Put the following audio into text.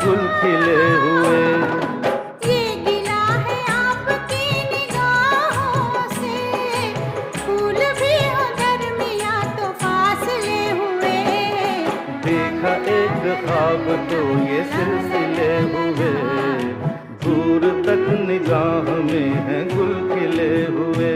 गुल खिले हुए। ये गिला है आपकी निगाहों से, फूल भी हो दरमिया तो फासले हुए। देखा एक ख्वाब तो ये सिलसिले हुए, दूर तक निगाह में है गुल खिले हुए।